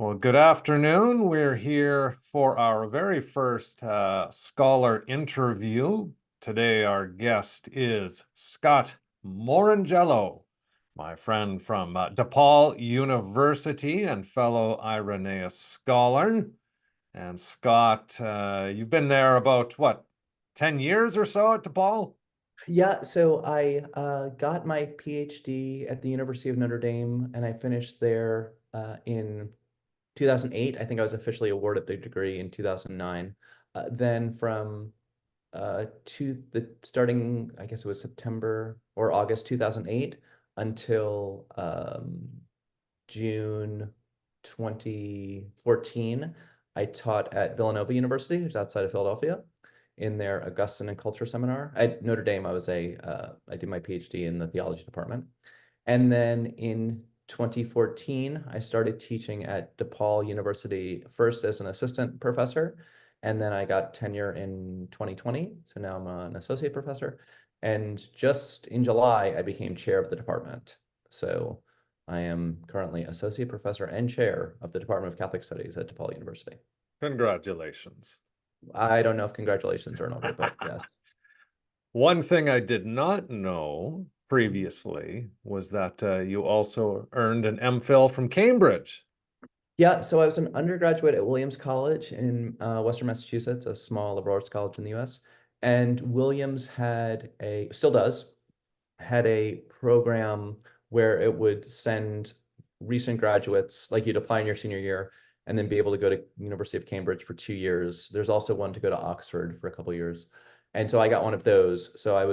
Well, good afternoon. We're here for our very first scholar interview. Today, our guest is Scott Moringiello, my friend from DePaul University and fellow Irenaeus scholar. And Scott, you've been there about, what, 10 years or so at DePaul? Yeah, so I got my PhD at the University of Notre Dame, and I finished there in 2008. I think I was officially awarded the degree in 2009. Then from to the starting, I guess it was September or August 2008 until June 2014, I taught at Villanova University, which is outside of Philadelphia, in their Augustine and Culture seminar. At Notre Dame, I did my PhD in the theology department. And then in 2014, I started teaching at DePaul University, first as an assistant professor, and then I got tenure in 2020. So now I'm an associate professor. And just in July, I became chair of the department. So I am currently associate professor and chair of the Department of Catholic Studies at DePaul University. Congratulations. I don't know if congratulations are in order, but yes. One thing I did not know previously was that you also earned an MPhil from Cambridge. Yeah, so I was an undergraduate at Williams College in Western Massachusetts, a small liberal arts college in the US. And Williams still does, had a program where it would send recent graduates, like you'd apply in your senior year and then be able to go to University of Cambridge for 2 years. There's also one to go to Oxford for a couple of years. And so I got one of those. So I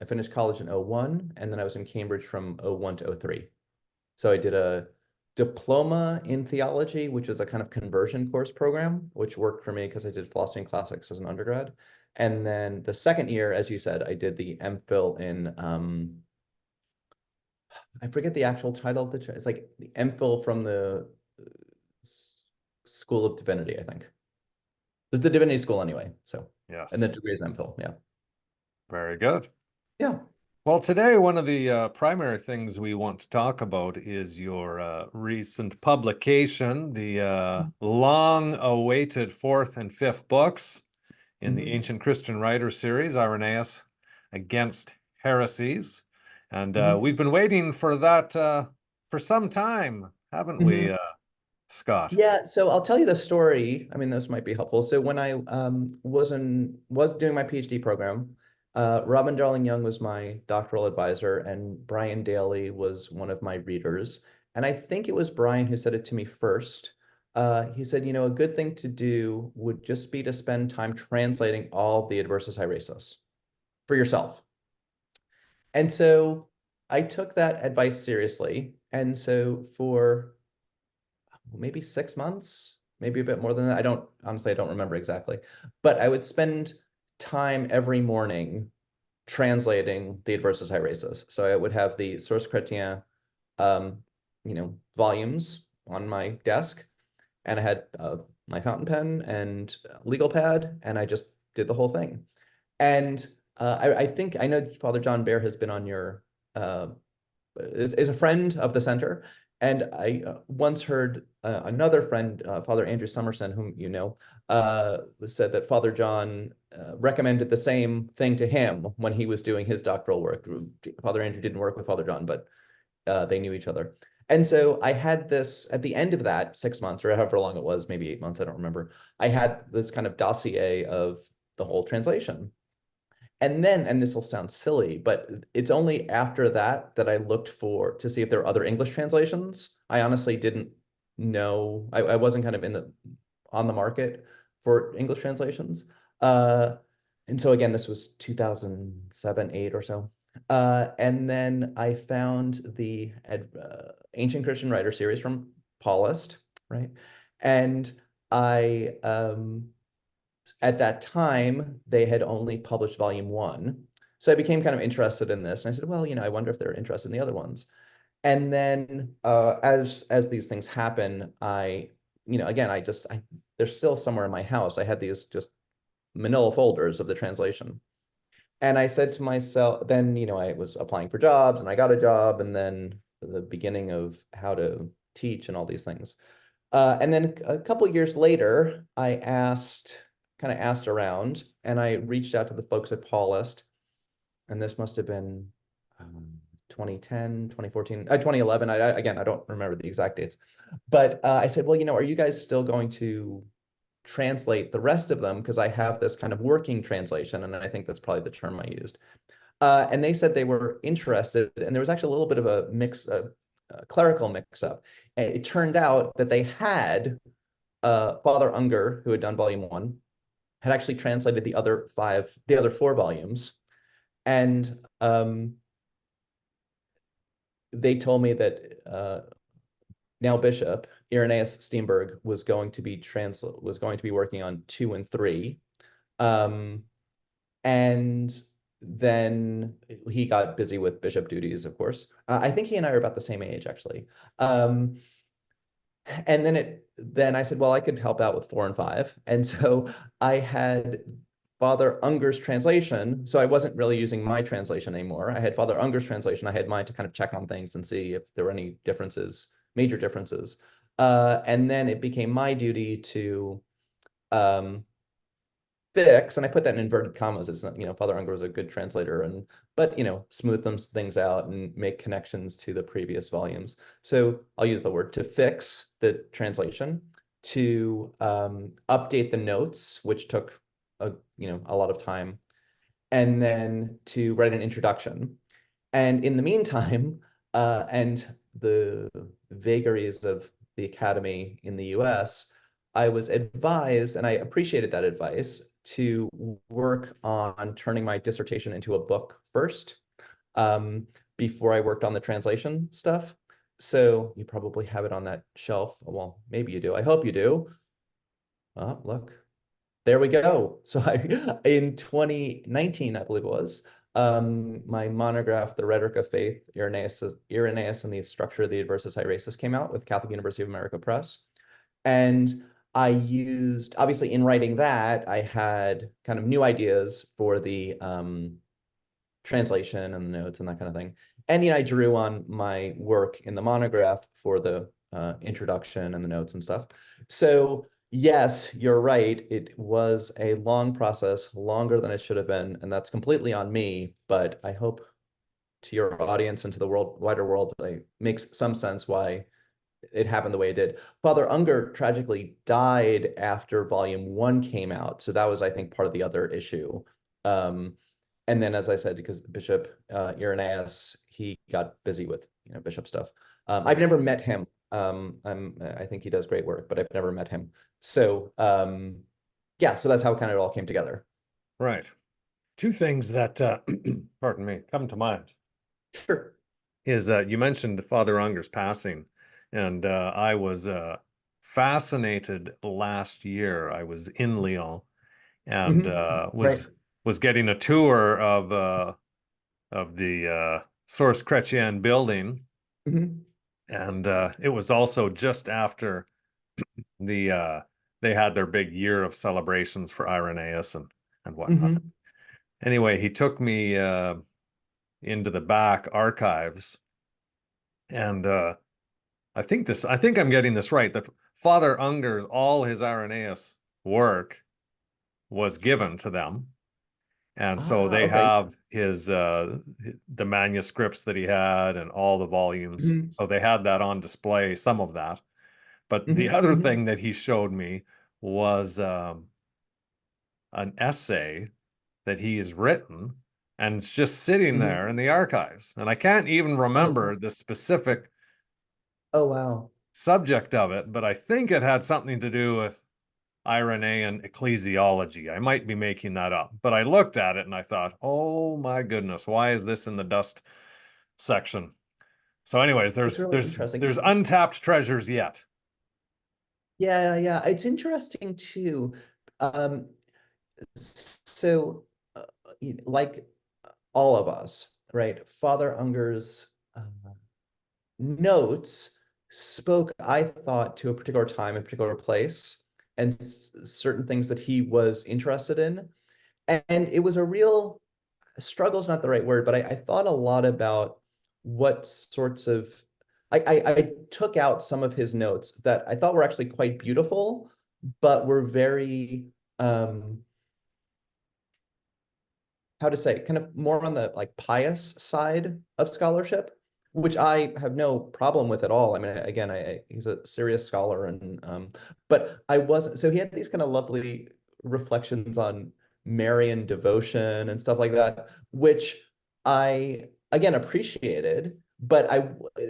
finished college in '01, and then I was in Cambridge from '01 to '03. So I did a diploma in theology, which is a kind of conversion course program, which worked for me because I did philosophy and classics as an undergrad. And then the second year, as you said, I did the MPhil in I forget the actual title of it's like the MPhil from the School of Divinity, I think. It's the Divinity School anyway. So, and Yes, the degree is MPhil. Yeah. very good. Yeah. Well, today, one of the primary things we want to talk about is your recent publication, the long-awaited fourth and fifth books in the Hmm. Ancient Christian Writer series, Irenaeus Against Heresies. And Hmm. we've been waiting for that for some time, haven't we, Hmm. Scott? Yeah, so I'll tell you the story. I mean, this might be helpful. So when I was doing my PhD program, Robin Darling Young was my doctoral advisor, and Brian Daly was one of my readers. And I think it was Brian who said it to me first. He said, a good thing to do would just be to spend time translating all of the Adversus Hieresis for yourself. And so I took that advice seriously. And so for maybe 6 months, maybe a bit more than that. I don't remember exactly, but I would spend time every morning translating the Adversus Hieresis. So I would have the Source Chrétien, volumes on my desk, and I had my fountain pen and legal pad, and I just did the whole thing. And I think I know Father John Bear has been on your is a friend of the center. And I once heard another friend, Father Andrew Summerson, whom you know, said that Father John recommended the same thing to him when he was doing his doctoral work. Father Andrew didn't work with Father John, but they knew each other. And so I had this at the end of that 6 months, or however long it was, maybe 8 months, I don't remember. I had this kind of dossier of the whole translation. And then, and this will sound silly, but it's only after that that I looked for to see if there are other English translations. I honestly didn't know. I wasn't kind of on the market for English translations. Uh, and so again, this was 2007, 8 or so. And then I found the Ancient Christian Writer series from Paulist, right? And I at that time, they had only published volume one. So I became kind of interested in this. And I said, well, I wonder if they're interested in the other ones. And then as these things happen, again, they're still somewhere in my house. I had these just manila folders of the translation. And I said to myself, then, I was applying for jobs and I got a job, and then the beginning of how to teach and all these things. And then a couple years later, I kind of asked around, and I reached out to the folks at Paulist, and this must have been um, 2010, 2014, 2011. Again, I don't remember the exact dates, but I said, well, are you guys still going to translate the rest of them? Because I have this kind of working translation, and I think that's probably the term I used. And they said they were interested, and there was actually a little bit of a clerical mix-up. And it turned out that they had Father Unger, who had done volume 1, had actually translated the other 4 volumes, and they told me that now Bishop Irenaeus Steenberg was going to be working on 2 and 3, and then he got busy with bishop duties, of course. I think he and I are about the same age, actually. Um, and then I said, well, I could help out with 4 and 5. And so I had Father Unger's translation. So I wasn't really using my translation anymore. I had Father Unger's translation. I had mine to kind of check on things and see if there were any differences, major differences. And then it became my duty to um, fix, and I put that in inverted commas, as Father Unger was a good translator, but smooth things out and make connections to the previous volumes. So I'll use the word to fix the translation, to update the notes, which took a lot of time, and then to write an introduction. And in the meantime, and the vagaries of the academy in the US, I was advised, and I appreciated that advice, to work on turning my dissertation into a book first, um, before I worked on the translation stuff. So you probably have it on that shelf. Well, maybe you do. I hope you do. Oh, look, there we go. So in 2019, I believe it was, my monograph, The Rhetoric of Faith, Irenaeus and the Structure of the Adversus Haeresis, came out with Catholic University of America Press. And I used, obviously in writing that, I had kind of new ideas for the translation and the notes and that kind of thing. And I drew on my work in the monograph for the introduction and the notes and stuff. So yes, you're right. It was a long process, longer than it should have been, and that's completely on me. But I hope to your audience and to the wider world, it makes some sense why it happened the way it did. Father Unger tragically died after volume 1 came out. So that was, I think, part of the other issue. And then, as I said, because Bishop Irenaeus, he got busy with bishop stuff. I've never met him. I think he does great work, but I've never met him. So yeah, so that's how kind of it all came together. Right. Two things that, pardon me, come to mind Sure. is you mentioned Father Unger's passing, and I was fascinated last year. I was in Lyon and Right. was getting a tour of the Source Chrétien building, hmm and it was also just after the they had their big year of celebrations for Irenaeus and whatnot. hmm Anyway, he took me into the back archives, and I think I'm getting this right, that Father Unger's all his Irenaeus work was given to them. And so they Okay. have the manuscripts that he had and all the volumes. hmm So they had that on display, some of that. But the hmm other hmm thing that he showed me was an essay that he's written, and it's just sitting hmm there in the archives. And I can't even Oh, remember the specific oh wow. subject of it, but I think it had something to do with Irenaean ecclesiology. I might be making that up, but I looked at it and I thought, oh my goodness, why is this in the dust section? So, anyways, That's really interesting. there's untapped treasures yet. Yeah, yeah. It's interesting too. Um, so, like all of us, right? Father Unger's notes spoke, I thought, to a particular time, a particular place, and certain things that he was interested in. And it was a real struggle is not the right word, but I thought a lot about what sorts of I took out some of his notes that I thought were actually quite beautiful, but were very how to say, kind of more on the like pious side of scholarship, which I have no problem with at all. I mean, again, he's a serious scholar, and but I wasn't. So he had these kind of lovely reflections on Marian devotion and stuff like that, which I again appreciated. But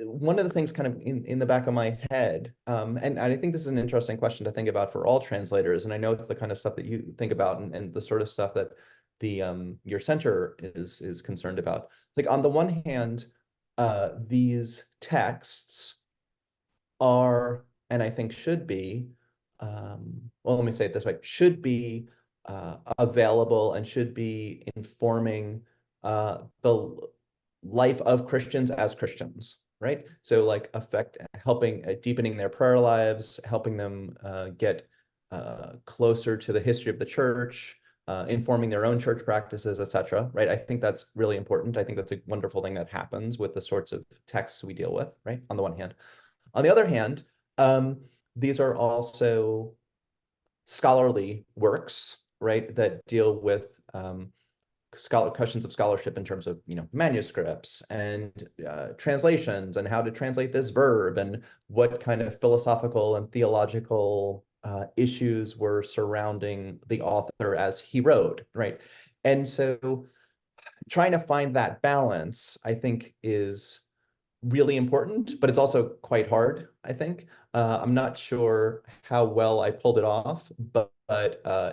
one of the things kind of in the back of my head, and I think this is an interesting question to think about for all translators, and I know it's the kind of stuff that you think about, and the sort of stuff that the your center is concerned about. Like on the one hand, these texts are, and I think should be, well, let me say it this way, should be available and should be informing the life of Christians as Christians, right? So like helping, deepening their prayer lives, helping them get closer to the history of the church, informing their own church practices, etc. Right? I think that's really important. I think that's a wonderful thing that happens with the sorts of texts we deal with, right? On the one hand. On the other hand, these are also scholarly works, right, that deal with questions of scholarship in terms of, manuscripts and translations and how to translate this verb and what kind of philosophical and theological issues were surrounding the author as he wrote, right? And so trying to find that balance, I think, is really important, but it's also quite hard, I think. I'm not sure how well I pulled it off, but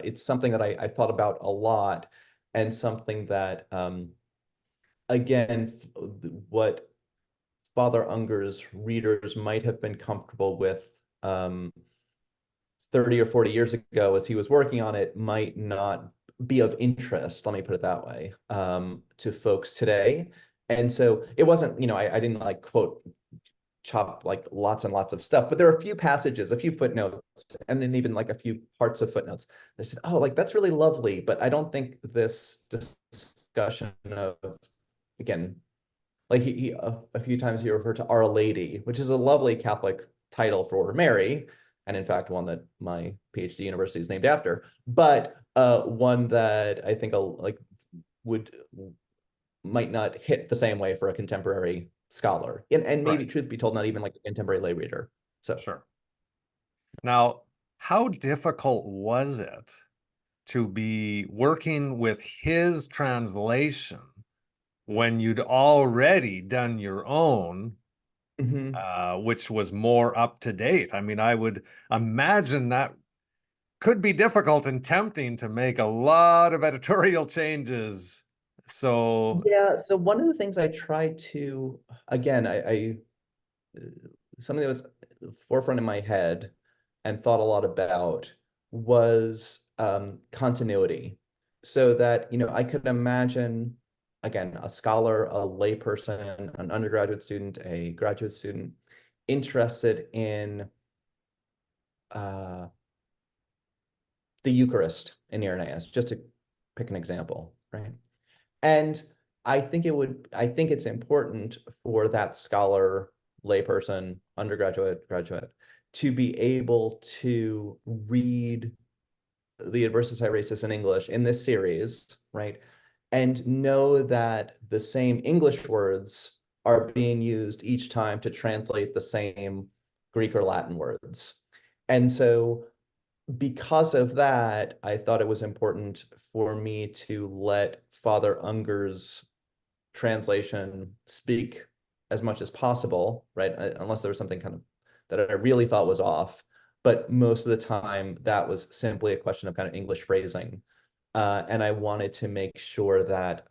it's something that I thought about a lot, and something that, again, what Father Unger's readers might have been comfortable with 30 or 40 years ago as he was working on it might not be of interest, let me put it that way, to folks today. And so it wasn't, I didn't like quote chop like lots and lots of stuff, but there are a few passages, a few footnotes, and then even like a few parts of footnotes. They said, oh, like that's really lovely, but I don't think this discussion of, again, like a few times he referred to Our Lady, which is a lovely Catholic title for Mary, and in fact one that my PhD university is named after, but one that I think like would might not hit the same way for a contemporary scholar, and maybe, Right. truth be told, not even like a contemporary lay reader. So Sure. Now, how difficult was it to be working with his translation when you'd already done your own, mhm. which was more up to date? I mean, I would imagine that could be difficult and tempting to make a lot of editorial changes. So, Yeah, so one of the things I tried to, again, something that was forefront in my head and thought a lot about was continuity. So that, I could imagine, again, a scholar, a layperson, an undergraduate student, a graduate student interested in uh, the Eucharist in Irenaeus, just to pick an example, right? And I think it's important for that scholar, layperson, undergraduate, graduate, to be able to read the Adversus Iresis in English in this series, right? And know that the same English words are being used each time to translate the same Greek or Latin words. And so because of that, I thought it was important for me to let Father Unger's translation speak as much as possible, right? Unless there was something kind of that I really thought was off. But most of the time, that was simply a question of kind of English phrasing. And I wanted to make sure that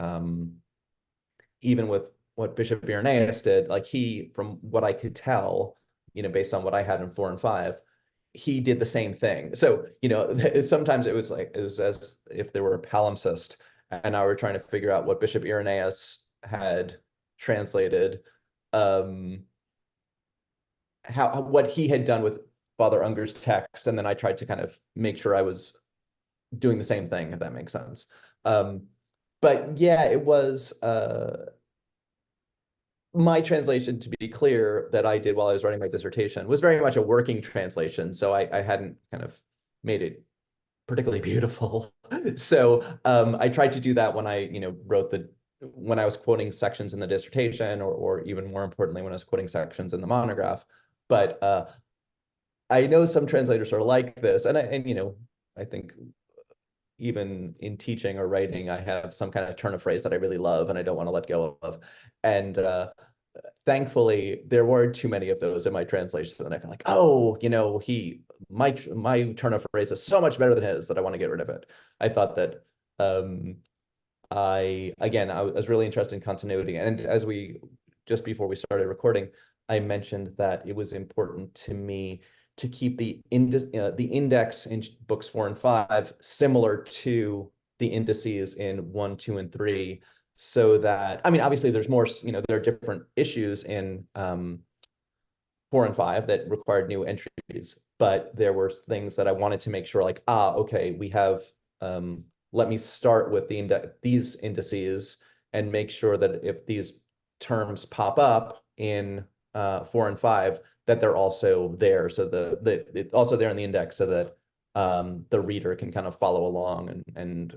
even with what Bishop Irenaeus did, like he, from what I could tell, based on what I had in 4 and 5, he did the same thing. So, sometimes it was as if there were a palimpsest, and I were trying to figure out what Bishop Irenaeus had translated, what he had done with Father Unger's text, and then I tried to kind of make sure I was doing the same thing, if that makes sense. But yeah, it was my translation, to be clear, that I did while I was writing my dissertation was very much a working translation. So I hadn't kind of made it particularly beautiful. So I tried to do that when I, when I was quoting sections in the dissertation, or even more importantly, when I was quoting sections in the monograph. But I know some translators are like this, and I think even in teaching or writing, I have some kind of turn of phrase that I really love and I don't want to let go of. And thankfully, there weren't too many of those in my translation. And I feel like, oh, my turn of phrase is so much better than his that I want to get rid of it. I thought that I was really interested in continuity. And as just before we started recording, I mentioned that it was important to me to keep the index in books 4 and 5 similar to the indices in 1, 2, and 3, so that, I mean, obviously there's more, there are different issues in 4 and 5 that required new entries, but there were things that I wanted to make sure, like, okay, we have, let me start with these indices and make sure that if these terms pop up in 4 and 5, that they're also there, so it's also there in the index, so that the reader can kind of follow along and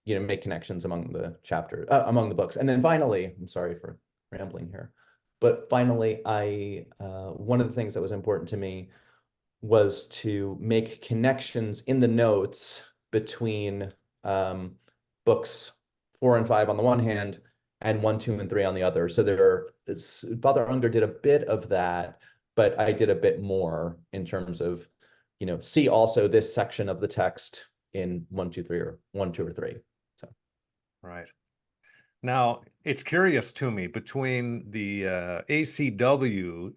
make connections among the among the books. And then finally, I'm sorry for rambling here, but finally, one of the things that was important to me was to make connections in the notes between books 4 and 5 on the one hand, and 1, 2, and 3 on the other. So Father Unger did a bit of that, but I did a bit more in terms of, see also this section of the text in 1, 2, 3, or 1, 2, or 3. So Right. Now, it's curious to me, between the ACW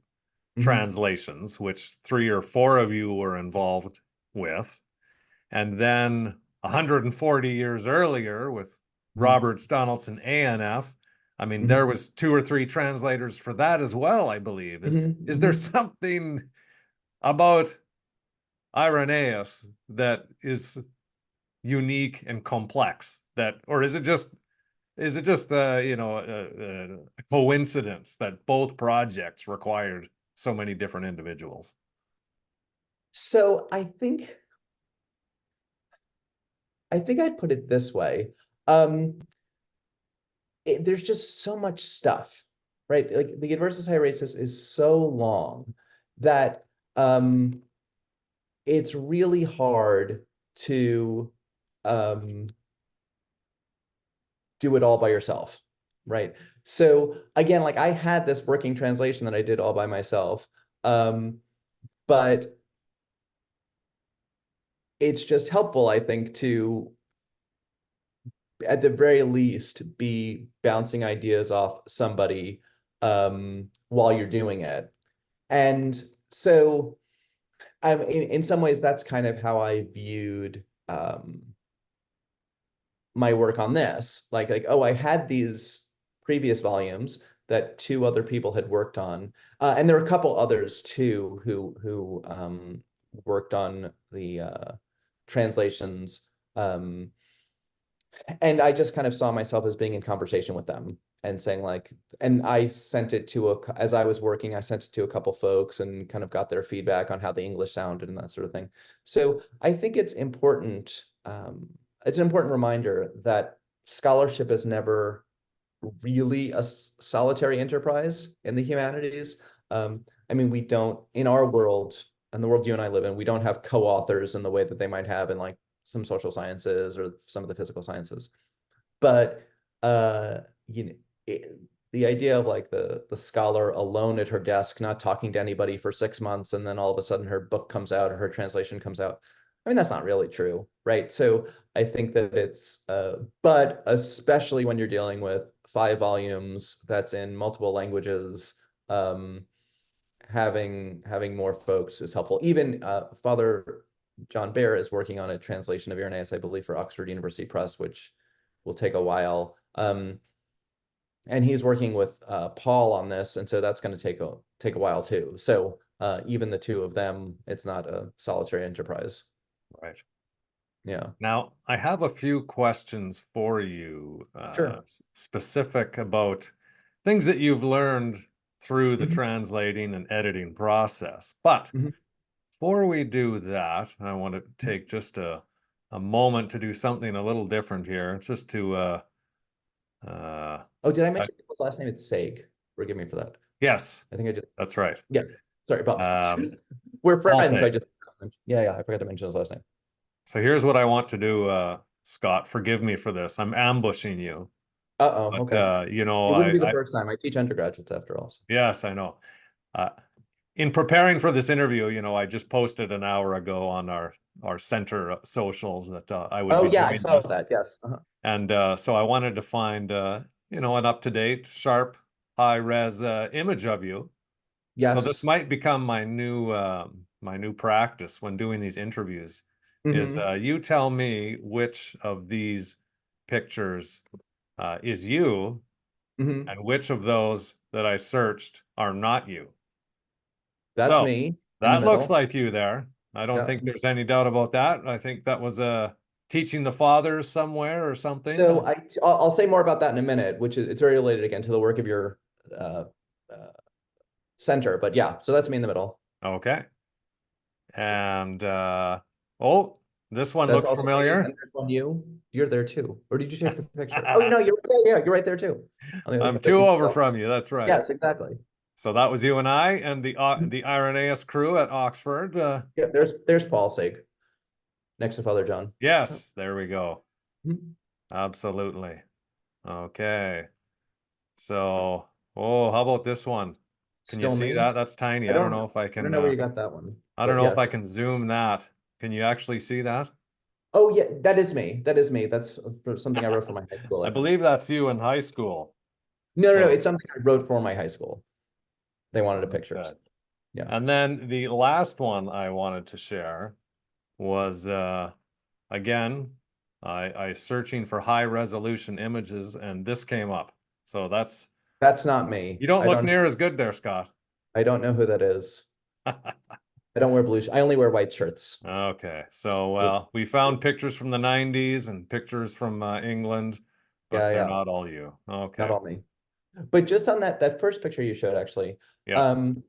translations, which 3 or 4 of you were involved with, and then 140 years earlier with Roberts, Donaldson, ANF. I mean, there was 2 or 3 translators for that as well, I believe. Is there something about Irenaeus that is unique and complex, or is it just a coincidence that both projects required so many different individuals? So I think I'd put it this way. There's just so much stuff, right? Like the Adversus Hierasis is so long that it's really hard to do it all by yourself, right? So again, like I had this working translation that I did all by myself, but it's just helpful, I think, to at the very least be bouncing ideas off somebody while you're doing it. And so in some ways, that's kind of how I viewed my work on this. Like, oh, I had these previous volumes that 2 other people had worked on, and there were a couple others too who worked on the translations, and I just kind of saw myself as being in conversation with them and saying, like, and I sent it to as I was working, I sent it to a couple folks and kind of got their feedback on how the English sounded and that sort of thing. So I think it's important. It's an important reminder that scholarship is never really a solitary enterprise in the humanities. I mean, we don't, in our world, in the world you and I live in, we don't have co-authors in the way that they might have in like some social sciences or some of the physical sciences. But the idea of like the scholar alone at her desk, not talking to anybody for 6 months, and then all of a sudden her book comes out or her translation comes out. I mean, that's not really true, right? So I think that it's, but especially when you're dealing with 5 volumes that's in multiple languages, having more folks is helpful. Even Father John Bear is working on a translation of Irenaeus, I believe, for Oxford University Press, which will take a while. And he's working with Paul on this, and so that's going to take a while too. So even the 2 of them, it's not a solitary enterprise. Right. Yeah. Now, I have a few questions for you, Sure. specific about things that you've learned through the Mhm, translating and editing process. But mhm, before we do that, I want to mhm. take just a moment to do something a little different here, just to uh, Oh, did I I, mention his last name? It's Saig. Forgive me for that. yes, I think I just, that's right. yeah. Sorry, apologies. Um, We're Paul friends, so I sake. just, yeah, yeah, I forgot to mention his last name. So here's what I want to do, Scott. Forgive me for this. I'm ambushing you, Uh-oh, but okay. It wouldn't be the I first time. I teach undergraduates after all. So. yes, I know. Uh, in preparing for this interview, I just posted an hour ago on our center socials that I would Oh, be yeah, I doing saw this, that. Yes. and so I wanted to find an up-to-date, sharp, high-res image of you. So this Yes. might become my new practice when doing these interviews. Is Hmm. you tell me which of these pictures is you, Hmm. and which of those that I searched are not you. That's So me in the that looks middle. like you there. I don't Yeah. think there's any doubt about that. I think that was teaching the fathers somewhere or something. So I'll say more about that in a minute, which is it's very related again to the work of your uh, uh, center. But yeah, so that's me in the middle. Okay. And oh, this one That's looks also me, and familiar. there's one you. You're there too, or did you take the picture? Oh, you know, you're right there too. On the I'm other, two you over still, from you. That's right. yes, exactly. So that was you and I and Mhm. the Irenaeus crew at Oxford. Yeah, there's Paul Sig next to Father John. Oh. Yes, there we go. Mhm. Absolutely. Okay. So, oh, how about this one? Can you Still see me. that? That's tiny. I I don't don't know if I I don't can know where you got that one, I don't but know if yes. I can zoom that. Can you actually see that? Oh yeah, that is me. That is me. That's something I wrote for my high school, I I think. believe that's you in high school. No, no, no. So, It's something I wrote for my high school. They wanted a picture. okay. So, yeah. And then the last one I wanted to share was again, I searching for high resolution images and this came up. So that's That's not me. you don't look near as good there, Scott. I don't know who that is. I don't wear blue. I only wear white shirts. Okay, so well, we found pictures from the 90s and pictures from England, but Yeah, they're yeah. not all you. Not Okay. all me. But just on that first picture you showed, actually, Yes. um,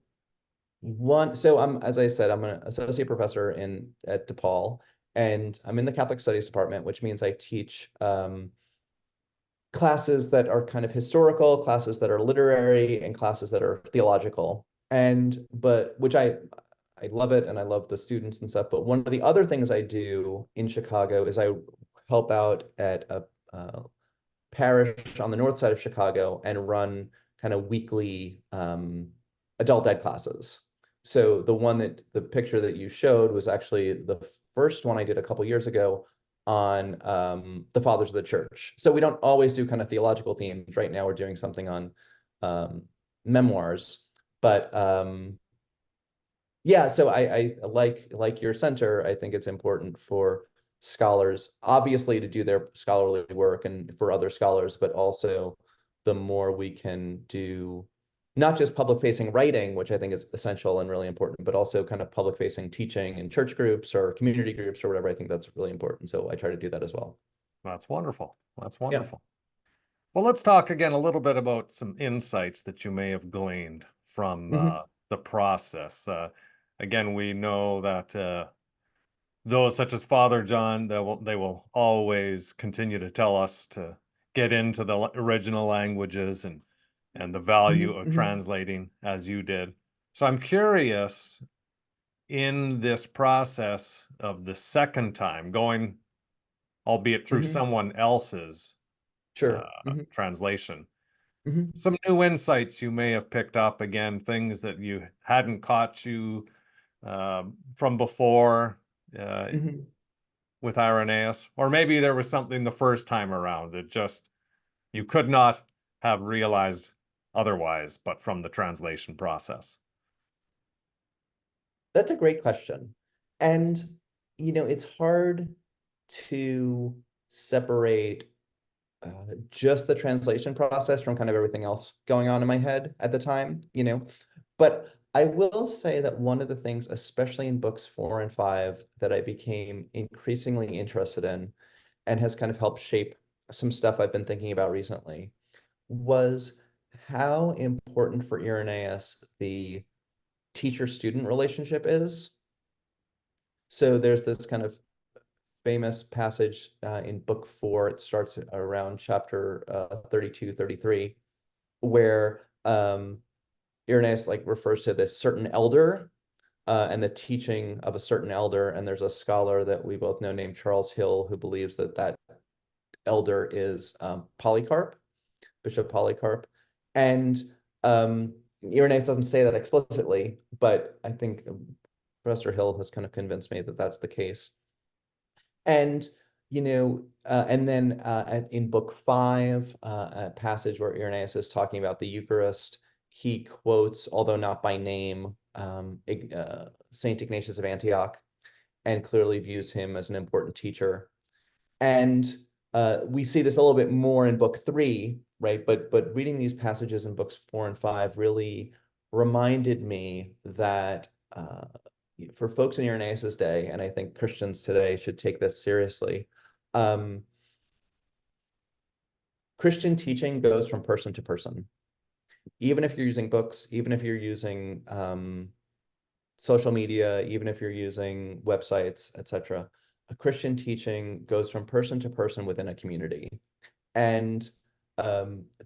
one. So I'm, as I said, I'm an associate professor in at DePaul, and I'm in the Catholic Studies department, which means I teach classes that are kind of historical, classes that are literary, and classes that are theological. And but which I love it and I love the students and stuff. But one of the other things I do in Chicago is I help out at a parish on the north side of Chicago and run kind of weekly adult ed classes. So the picture that you showed was actually the first one I did a couple years ago on the fathers of the church. So we don't always do kind of theological themes. Right now we're doing something on um, memoirs, but yeah, so I like your center. I think it's important for scholars, obviously, to do their scholarly work and for other scholars, but also the more we can do not just public facing writing, which I think is essential and really important, but also kind of public facing teaching in church groups or community groups or whatever. I think that's really important. So I try to do that as well. That's wonderful. That's Yeah. wonderful. Well, let's talk again a little bit about some insights that you may have gleaned from Hmm. the process. Again, we know that those such as Father John, they will always continue to tell us to get into the original languages and the value Hmm. of Hmm. translating as you did. So I'm curious in this process of the second time going, albeit through Hmm. someone else's Sure. Hmm. translation, Hmm. some new insights you may have picked up again, things that you hadn't caught you from before. Uh, Hmm. with Irenaeus, or maybe there was something the first time around that just you could not have realized otherwise, but from the translation process. That's a great question. And, it's hard to separate just the translation process from kind of everything else going on in my head at the time. But I will say that one of the things, especially in books 4 and 5, that I became increasingly interested in and has kind of helped shape some stuff I've been thinking about recently was how important for Irenaeus the teacher-student relationship is. So there's this kind of famous passage in book 4. It starts around chapter 32, 33, where Irenaeus like refers to this certain elder and the teaching of a certain elder. And there's a scholar that we both know named Charles Hill who believes that that elder is Polycarp, Bishop Polycarp. And Irenaeus doesn't say that explicitly, but I think Professor Hill has kind of convinced me that that's the case. And and then in book 5, a passage where Irenaeus is talking about the Eucharist, he quotes, although not by name, Saint Ignatius of Antioch, and clearly views him as an important teacher. And we see this a little bit more in book 3, right? But reading these passages in books 4 and 5 really reminded me that for folks in Irenaeus's day, and I think Christians today should take this seriously, Christian teaching goes from person to person. Even if you're using books, even if you're using social media, even if you're using websites, etc., a Christian teaching goes from person to person within a community. And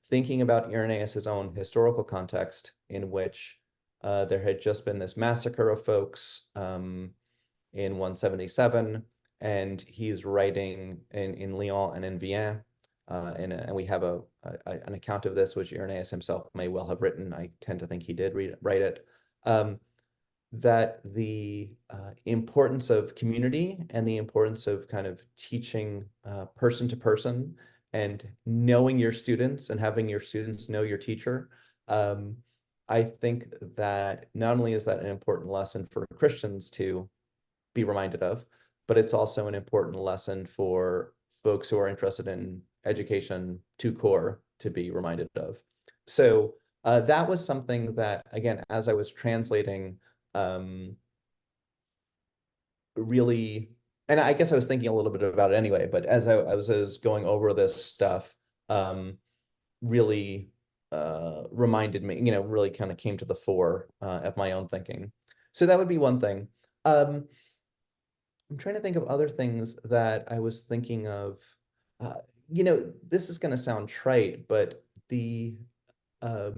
thinking about Irenaeus's own historical context, in which there had just been this massacre of folks in 177, and he's writing in Lyon and in Vienna, and we have an account of this, which Irenaeus himself may well have written. I tend to think he did write it. That the importance of community and the importance of kind of teaching person to person and knowing your students and having your students know your teacher. I think that not only is that an important lesson for Christians to be reminded of, but it's also an important lesson for folks who are interested in education to core to be reminded of. So that was something that, again, as I was translating, really, and I guess I was thinking a little bit about it anyway, but as I was going over this stuff, really reminded me, really kind of came to the fore of my own thinking. So that would be one thing. I'm trying to think of other things that I was thinking of. This is going to sound trite, but but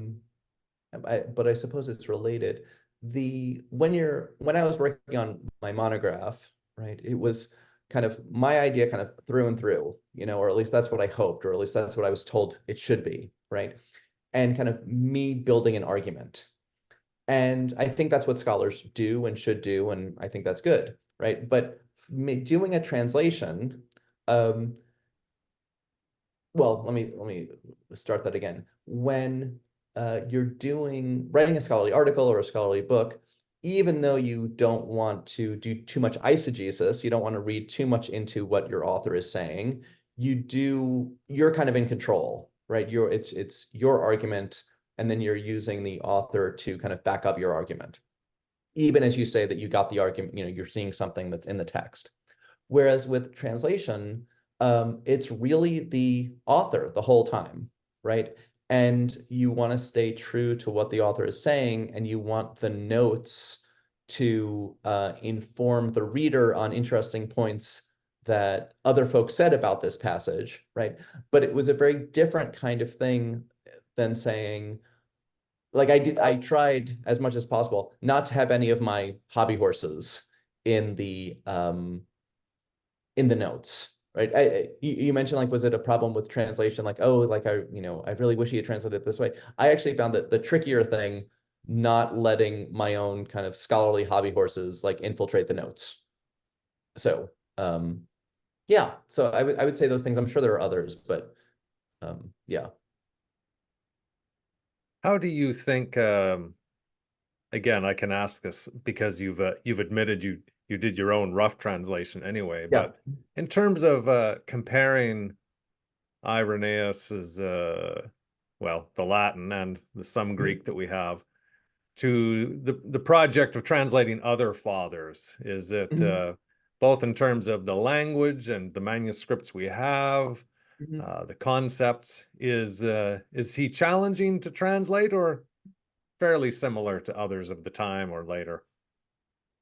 I suppose it's related. When I was working on my monograph, right, it was kind of my idea kind of through and through, or at least that's what I hoped, or at least that's what I was told it should be, right? And kind of me building an argument. And I think that's what scholars do and should do, and I think that's good, right? But doing a translation, well, let me start that again. When you're writing a scholarly article or a scholarly book, even though you don't want to do too much eisegesis, you don't want to read too much into what your author is saying, you're kind of in control, right? It's your argument, and then you're using the author to kind of back up your argument. Even as you say that you got the argument, you're seeing something that's in the text. Whereas with translation, it's really the author the whole time, right? And you want to stay true to what the author is saying, and you want the notes to inform the reader on interesting points that other folks said about this passage, right? But it was a very different kind of thing than saying, like I tried as much as possible not to have any of my hobby horses in the notes, right? You mentioned, like, was it a problem with translation? Like, oh, like I really wish he had translated it this way. I actually found that the trickier thing, not letting my own kind of scholarly hobby horses like infiltrate the notes. So, yeah. So I would say those things. I'm sure there are others, but yeah. How do you think, again, I can ask this because you've admitted you did your own rough translation anyway, Yeah. but in terms of comparing Irenaeus's well, the Latin and some Greek that we have to the project of translating other fathers, is it Mhm. both in terms of the language and the manuscripts we have, Mhm. the concepts. Is he challenging to translate or fairly similar to others of the time or later?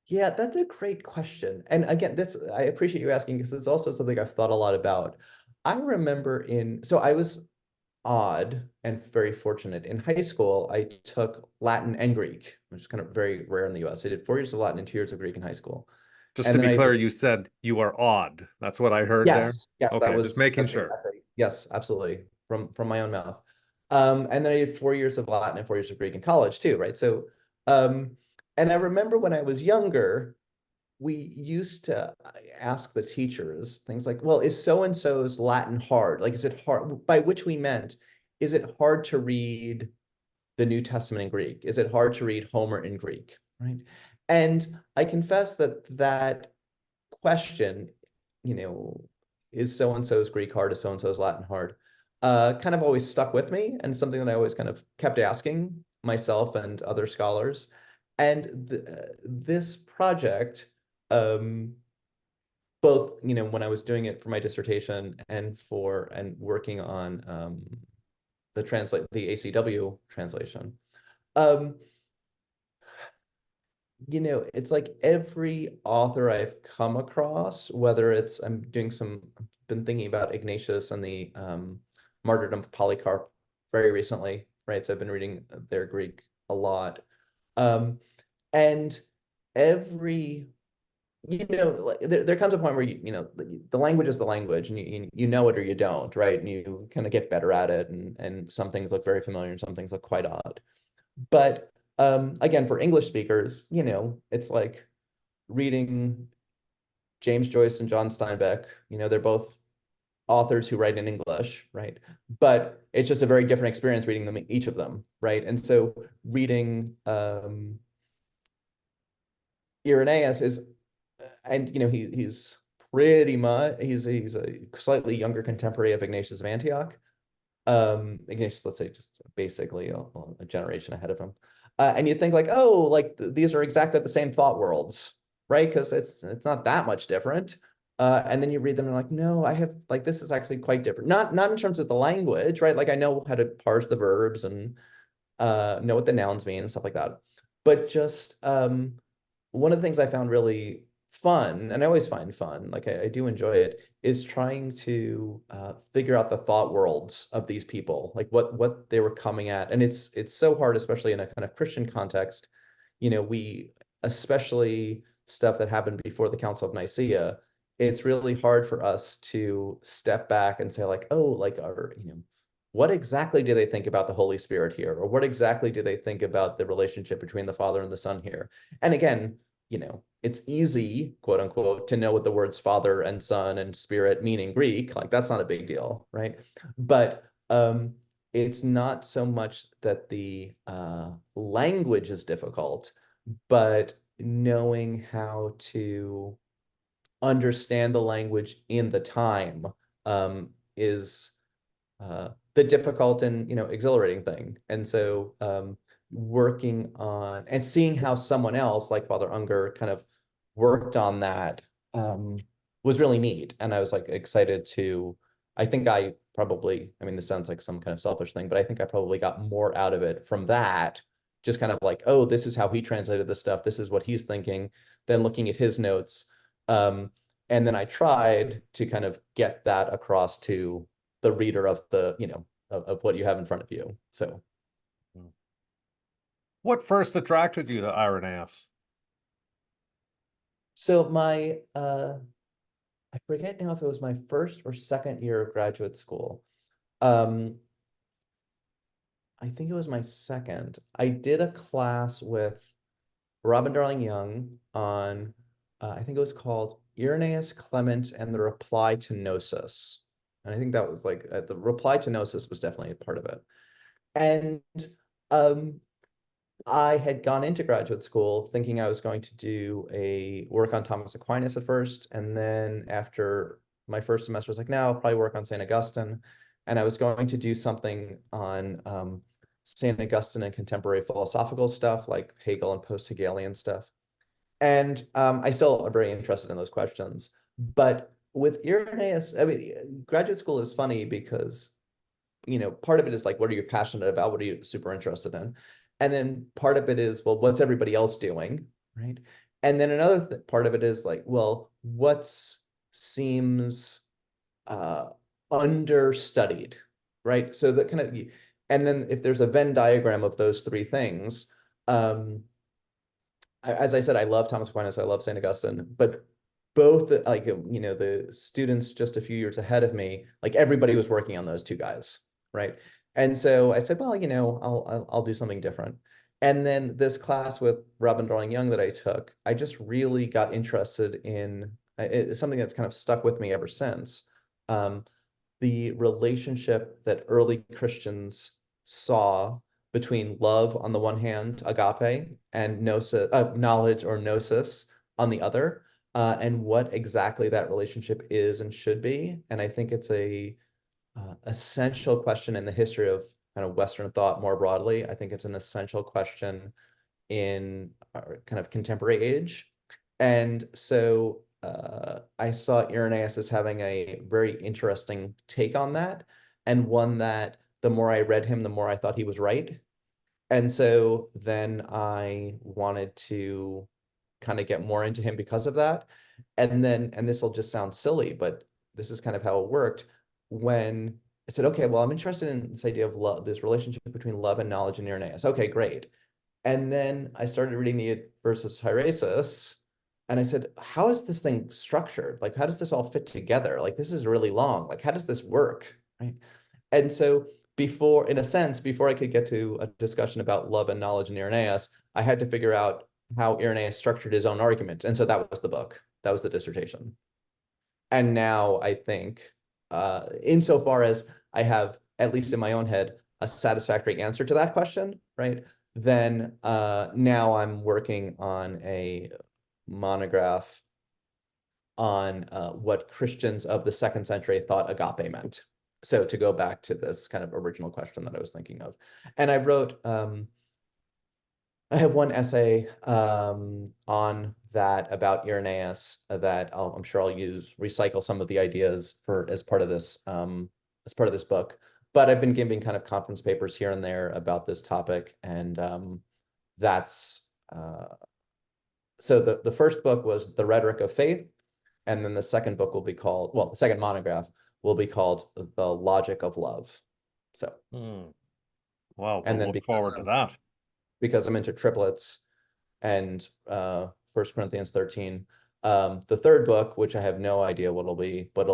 Yeah, that's a great question. And again, that's I appreciate you asking because it's also something I've thought a lot about. I remember so I was odd and very fortunate. In high school, I took Latin and Greek, which is kind of very rare in the US. I did 4 years of Latin and 2 years of Greek in high school. Just And to then be I clear, did, you said you are odd. That's what I heard there. yes, Okay, just making that's sure. exactly, yes, absolutely, from my own mouth. And then I did 4 years of Latin and 4 years of Greek in college too, right? So, um, and I remember when I was younger, we used to ask the teachers things like, well, is so and so's Latin hard? Like, is it hard? By which we meant, is it hard to read the New Testament in Greek? Is it hard to read Homer in Greek? Right. And I confess that that question, you know, is so and so's Greek hard? Is so and so's Latin hard? Kind of always stuck with me and something that I always kind of kept asking myself and other scholars. And this project, um, both, when I was doing it for my dissertation and working on the ACW translation, um, it's like every author I've come across, whether it's been thinking about Ignatius and the martyrdom of Polycarp very recently, right? So I've been reading their Greek a lot. Um, and every, like, there comes a point where the language is the language, and you know it or you don't, right? And you kind of get better at it, and some things look very familiar and some things look quite odd. But again, for English speakers, it's like reading James Joyce and John Steinbeck. They're both authors who write in English, right? But it's just a very different experience reading them, each of them, right? And so reading Irenaeus and he's pretty much he's a slightly younger contemporary of Ignatius of Antioch. Ignatius, let's say, just basically a generation ahead of him. And you think like, oh, like these are exactly the same thought worlds, right? Because it's not that much different. And then you read them and like, no, I have like this is actually quite different. Not in terms of the language, right? Like I know how to parse the verbs and know what the nouns mean and stuff like that. But just one of the things I found really fun, and I always find fun, like I do enjoy it, is trying to figure out the thought worlds of these people, like what they were coming at. And it's so hard, especially in a kind of Christian context. We, especially stuff that happened before the Council of Nicaea, it's really hard for us to step back and say like, oh, like what exactly do they think about the Holy Spirit here? Or what exactly do they think about the relationship between the Father and the Son here? And again, it's easy, quote unquote, to know what the words Father and Son and Spirit mean in Greek. Like that's not a big deal, right? But it's not so much that the language is difficult, but knowing how to understand the language in the time is the difficult and exhilarating thing. And so working on and seeing how someone else like Father Unger kind of worked on that was really neat. And I was like excited to, I think I probably, I mean, this sounds like some kind of selfish thing, but I think I probably got more out of it from that. Just kind of like, oh, this is how he translated this stuff. This is what he's thinking. Then looking at his notes. And then I tried to kind of get that across to the reader of of what you have in front of you. So What first attracted you to Irenaeus? my I forget now if it was my first or second year of graduate school. Um, I think it was my second. I did a class with Robin Darling Young on I think it was called Irenaeus Clement and the Reply to Gnosis. And I think that was like the reply to Gnosis was definitely a part of it. And um, I had gone into graduate school thinking I was going to do a work on Thomas Aquinas at first, and then after my first semester, I was like, no, I'll probably work on St. Augustine, and I was going to do something on St. Augustine and contemporary philosophical stuff like Hegel and post-Hegelian stuff. And I still am very interested in those questions. But with Irenaeus, I mean, graduate school is funny because, part of it is like, what are you passionate about? What are you super interested in? And then part of it is, well, what's everybody else doing, right? And then another part of it is like, well, what's seems uh, understudied, right? So that kind of, and then if there's a Venn diagram of those three things, um, as I said, I love Thomas Aquinas, I love St. Augustine, but both like the students just a few years ahead of me, like everybody was working on those two guys, right? And so I said, well, I'll do something different. And then this class with Robin Darling Young that I took, I just really got interested in it's something that's kind of stuck with me ever since. Um, the relationship that early Christians saw between love on the one hand, agape, and gnosis, knowledge or gnosis on the other, and what exactly that relationship is and should be. And I think it's a essential question in the history of kind of Western thought more broadly. I think it's an essential question in our kind of contemporary age. And so I saw Irenaeus as having a very interesting take on that, and one that the more I read him, the more I thought he was right. And so then I wanted to kind of get more into him because of that. And this will just sound silly, but this is kind of how it worked. When I said, okay, well, I'm interested in this idea of love, this relationship between love and knowledge in Irenaeus. Okay, great. And then I started reading the versus Heresies, and I said, how is this thing structured? Like, how does this all fit together? Like, this is really long. Like, how does this work? Right. And so before, in a sense, before I could get to a discussion about love and knowledge in Irenaeus, I had to figure out how Irenaeus structured his own argument. And so that was the book. That was the dissertation. And now I think, insofar as I have, at least in my own head, a satisfactory answer to that question, right? Then now I'm working on a monograph on what Christians of the second century thought agape meant. So to go back to this kind of original question that I was thinking of. And I have one essay on that about Irenaeus that I'm sure I'll recycle some of the ideas for as part of this book. But I've been giving kind of conference papers here and there about this topic, and that's so the first book was The Rhetoric of Faith, and then the second book will be called, well, the second monograph will be called The Logic of Love. So, Well, and we'll then look forward to that. because I'm into triplets and First Corinthians 13. The third book, which I have no idea what it'll be, but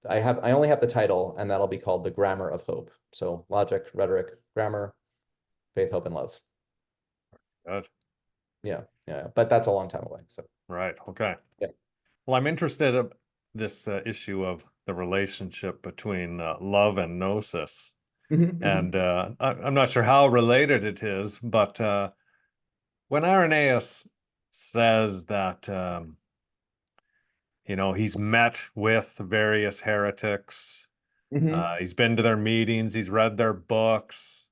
I only have the title, and that'll be called The Grammar of Hope. So logic, rhetoric, grammar, faith, hope, and love. Good. Yeah, yeah. But that's a long time away. So Right. Okay. yeah. Well, I'm interested in this issue of the relationship between love and gnosis. And I'm not sure how related it is, but when Irenaeus says that, he's met with various heretics, he's been to their meetings, he's read their books,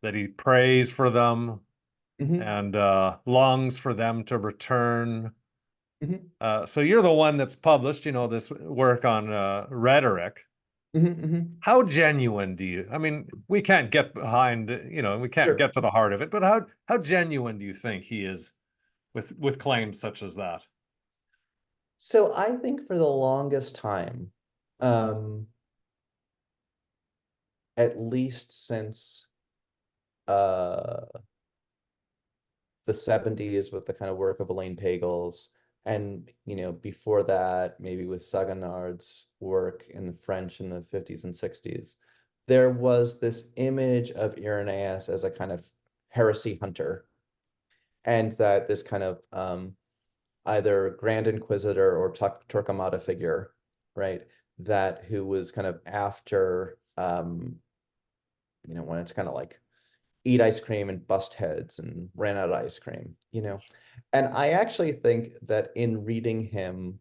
that he prays for them and longs for them to return. So you're the one that's published, this work on rhetoric. How genuine do you, I mean, we can't get behind, we can't Sure. get to the heart of it, but how genuine do you think he is with claims such as that? So I think for the longest time, um, at least since uh, the 70s with the kind of work of Elaine Pagels, and before that, maybe with Saganard's work in the French in the 50s and 60s, there was this image of Irenaeus as a kind of heresy hunter, and that this kind of either Grand Inquisitor or Torquemada figure, right? That who was kind of after, when it's kind of like eat ice cream and bust heads and ran out of ice cream. And I actually think that in reading him,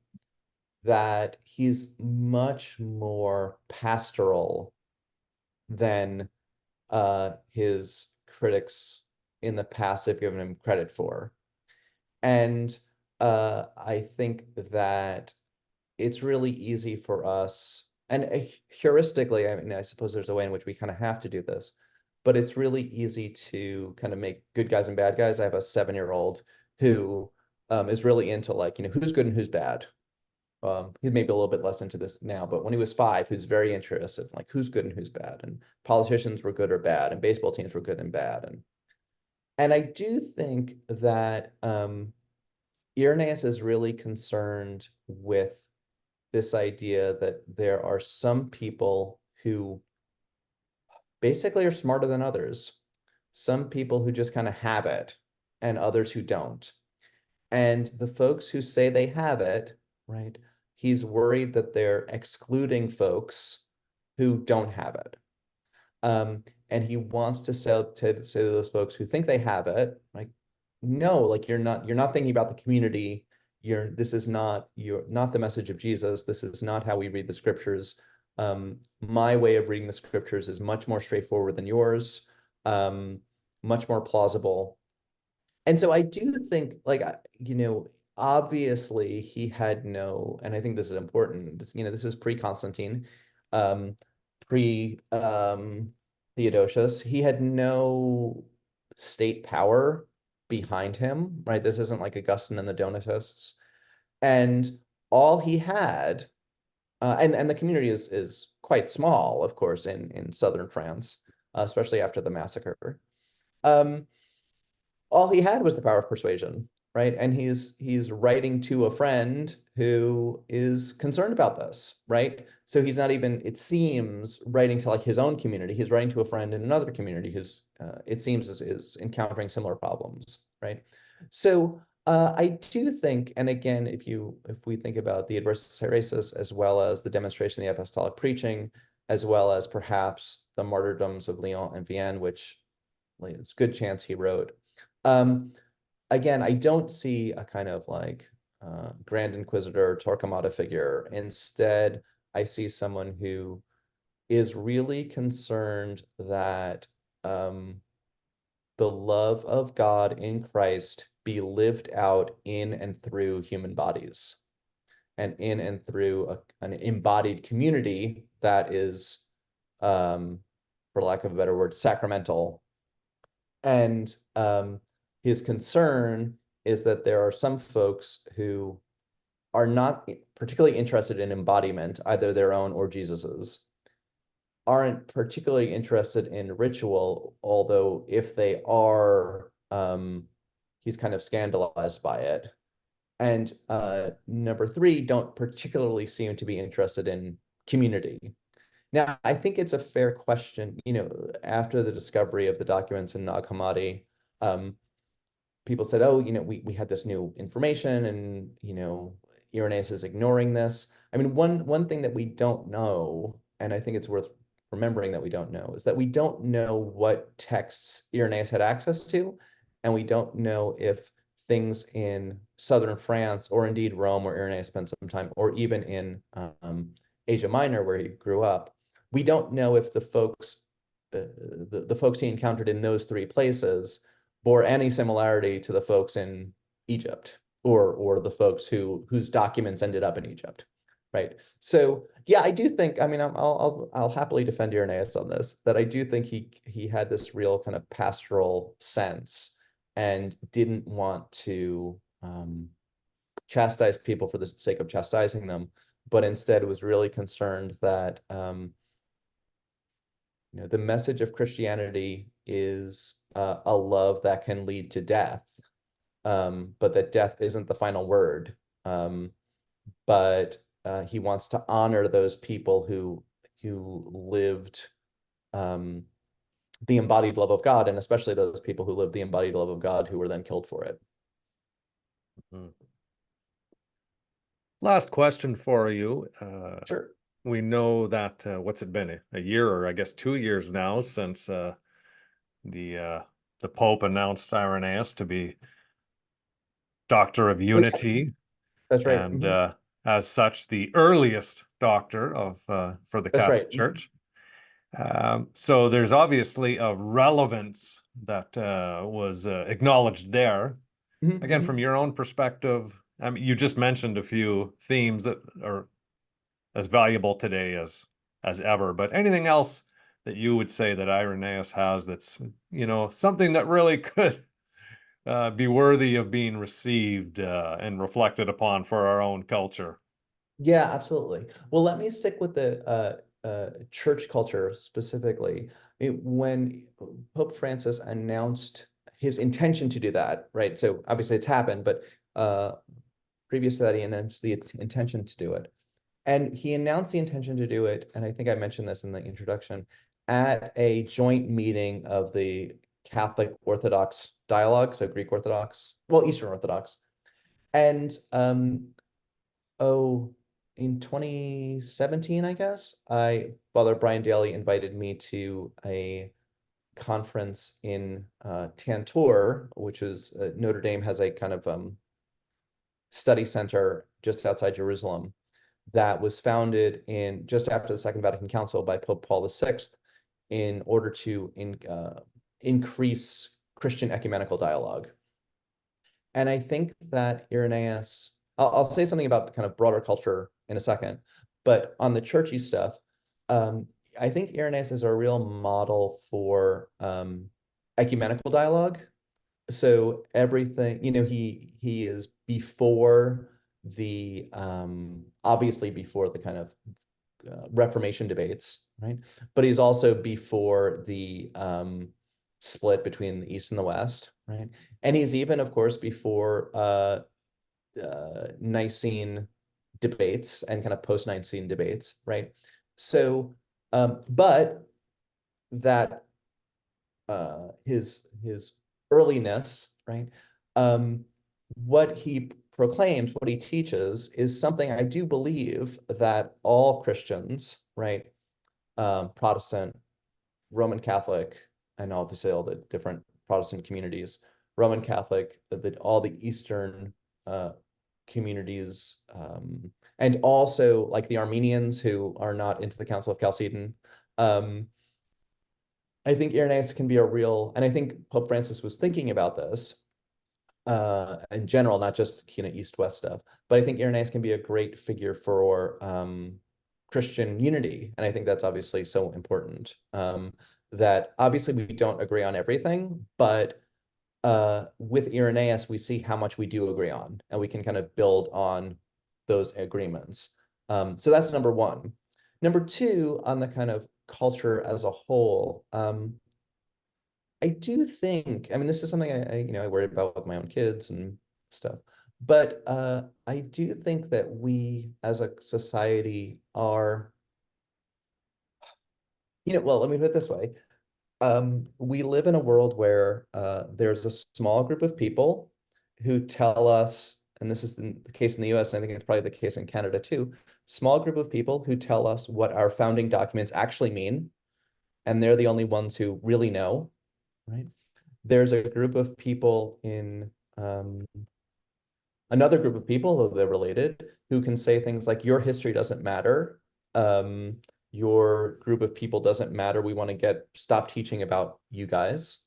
that he's much more pastoral than his critics in the past have given him credit for. And I think that it's really easy for us, and heuristically, I mean, I suppose there's a way in which we kind of have to do this, but it's really easy to kind of make good guys and bad guys. I have a 7-year-old who is really into, like, who's good and who's bad. He's maybe a little bit less into this now, but when he was 5, he was very interested in, like, who's good and who's bad, and politicians were good or bad, and baseball teams were good and bad, and I do think that Irenaeus is really concerned with this idea that there are some people who basically are smarter than others, some people who just kind of have it, and others who don't. And the folks who say they have it, right? He's worried that they're excluding folks who don't have it. And he wants to say to those folks who think they have it, like, no, like, you're not thinking about the community. You're not the message of Jesus. This is not how we read the scriptures. My way of reading the scriptures is much more straightforward than yours, much more plausible. And so I do think, like, obviously he had no, and I think this is important, this is pre-Constantine, um, pre Theodosius. He had no state power behind him, right? This isn't like Augustine and the Donatists. And all he had, and the community is quite small, of course, in southern France, especially after the massacre. Um, all he had was the power of persuasion, right? And he's writing to a friend who is concerned about this, right? So he's not even, it seems, writing to, like, his own community. He's writing to a friend in another community who's, it seems, is encountering similar problems, right? So I do think, and again, if we think about the Adversus Heresis, as well as the demonstration of the apostolic preaching, as well as perhaps the martyrdoms of Lyon and Vienne, which, like, it's a good chance he wrote. Again, I don't see a kind of, like, Grand Inquisitor Torquemada figure. Instead, I see someone who is really concerned that the love of God in Christ be lived out in and through human bodies, and in and through an embodied community that is, for lack of a better word, sacramental. And his concern is that there are some folks who are not particularly interested in embodiment, either their own or Jesus's, aren't particularly interested in ritual, although if they are, he's kind of scandalized by it. And number 3, don't particularly seem to be interested in community. Now, I think it's a fair question, after the discovery of the documents in Nag Hammadi, people said, oh, we had this new information, and, Irenaeus is ignoring this. I mean, one thing that we don't know, and I think it's worth remembering that we don't know, is that we don't know what texts Irenaeus had access to, and we don't know if things in southern France, or indeed Rome, where Irenaeus spent some time, or even in Asia Minor, where he grew up, we don't know if the folks he encountered in those 3 places bore any similarity to the folks in Egypt, or the folks whose documents ended up in Egypt, right? So yeah, I do think, I mean, I'll happily defend Irenaeus on this, that I do think he had this real kind of pastoral sense, and didn't want to chastise people for the sake of chastising them, but instead was really concerned that the message of Christianity is a love that can lead to death, but that death isn't the final word. But he wants to honor those people who lived the embodied love of God, and especially those people who lived the embodied love of God who were then killed for it. Mhm. Last question for you. Sure. We know that what's it been, a year, or I guess 2 years now, since the Pope announced Irenaeus to be Doctor of Oh, yeah, Unity, that's right. and as such, the earliest doctor of for the That's Catholic right. Church. So there's obviously a relevance that was acknowledged there. Again, from your own perspective, I mean, you just mentioned a few themes that are as valuable today as ever, but anything else that you would say that Irenaeus has that's, something that really could be worthy of being received and reflected upon for our own culture? Yeah, absolutely. Well, let me stick with the church culture specifically. When Pope Francis announced his intention to do that, right? So obviously it's happened, but previous to that, he announced the intention to do it. And he announced the intention to do it, and I think I mentioned this in the introduction, at a joint meeting of the Catholic Orthodox dialogue, so Greek Orthodox, well, Eastern Orthodox. And oh, in 2017, I guess, Father Brian Daly invited me to a conference in Tantor, which is Notre Dame has a kind of study center just outside Jerusalem that was founded in just after the Second Vatican Council by Pope Paul VI in order to increase Christian ecumenical dialogue. And I think that Irenaeus, I'll say something about kind of broader culture in a second, but on the churchy stuff, I think Irenaeus is a real model for ecumenical dialogue. So everything, he is before the obviously before the kind of Reformation debates, right? But he's also before the split between the East and the West, right? And he's even, of course, before Nicene debates and kind of post-Nicene debates, right? So, but that his earliness, right? What he proclaims, what he teaches, is something I do believe that all Christians, right, Protestant, Roman Catholic, and obviously all the different Protestant communities, Roman Catholic, all the Eastern communities, and also like the Armenians who are not into the Council of Chalcedon. I think Irenaeus can be a real, and I think Pope Francis was thinking about this in general, not just East-West stuff, but I think Irenaeus can be a great figure for Christian unity, and I think that's obviously so important. That obviously we don't agree on everything, but with Irenaeus, we see how much we do agree on, and we can kind of build on those agreements. So that's number one. Number two, on the kind of culture as a whole, I do think, I mean, this is something I worry about with my own kids and stuff, but I do think that we as a society are, well, let me put it this way. We live in a world where there's a small group of people who tell us, and this is the case in the US, and I think it's probably the case in Canada too, small group of people who tell us what our founding documents actually mean, and they're the only ones who really know, right? There's a group of people in another group of people, though they're related, who can say things like, your history doesn't matter. Um, your group of people doesn't matter. We want to stop teaching about you guys,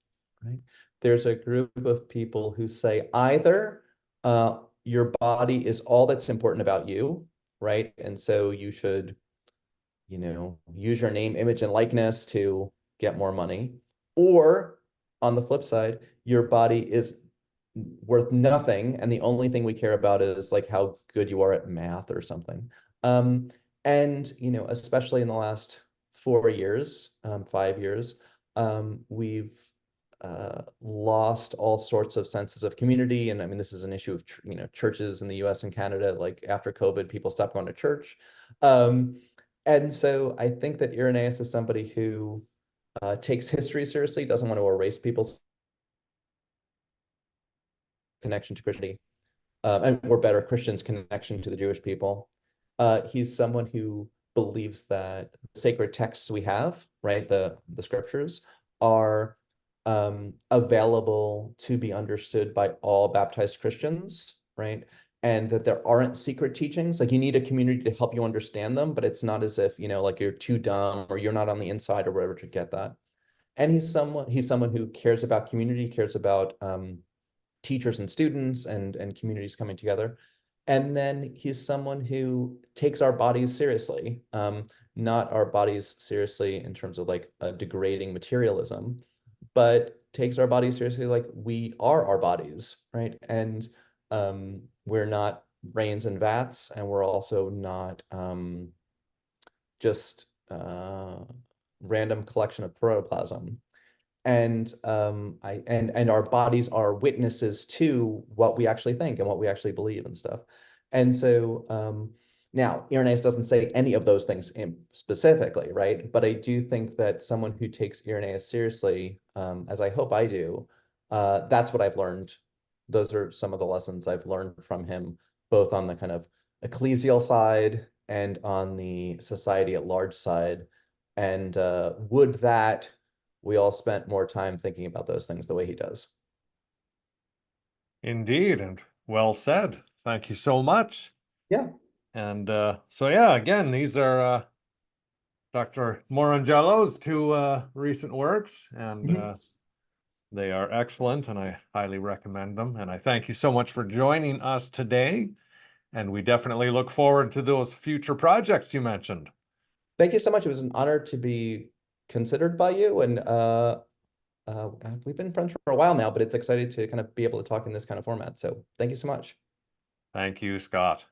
right? There's a group of people who say either your body is all that's important about you, right? And so you should, use your name, image, and likeness to get more money. Or on the flip side, your body is worth nothing, and the only thing we care about is like how good you are at math or something. And especially in the last 4 years, 5 years, we've lost all sorts of senses of community. And I mean, this is an issue of churches in the US and Canada. Like after COVID, people stopped going to church. And so I think that Irenaeus is somebody who takes history seriously, doesn't want to erase people's connection to Christianity, or better, Christians' connection to the Jewish people. He's someone who believes that sacred texts we have, right, the scriptures, are available to be understood by all baptized Christians, right? And that there aren't secret teachings. Like you need a community to help you understand them, but it's not as if, like you're too dumb or you're not on the inside or whatever to get that. And he's someone who cares about community, cares about teachers and students and communities coming together. And then he's someone who takes our bodies seriously, not our bodies seriously in terms of like a degrading materialism, but takes our bodies seriously like we are our bodies, right? And we're not brains and vats, and we're also not just random collection of protoplasm. And and our bodies are witnesses to what we actually think and what we actually believe and stuff. And so now Irenaeus doesn't say any of those things specifically, right? But I do think that someone who takes Irenaeus seriously, as I hope I do, that's what I've learned. Those are some of the lessons I've learned from him, both on the kind of ecclesial side and on the society at large side. And would that we all spent more time thinking about those things the way he does. Indeed, and well said. Thank you so much. Yeah. And so, yeah, again, these are Dr. Moringiello's two recent works, and Mhm. they are excellent, and I highly recommend them. And I thank you so much for joining us today. And we definitely look forward to those future projects you mentioned. Thank you so much. It was an honor to be considered by you. And we've been friends for a while now, but it's exciting to kind of be able to talk in this kind of format. So thank you so much. Thank you, Scott.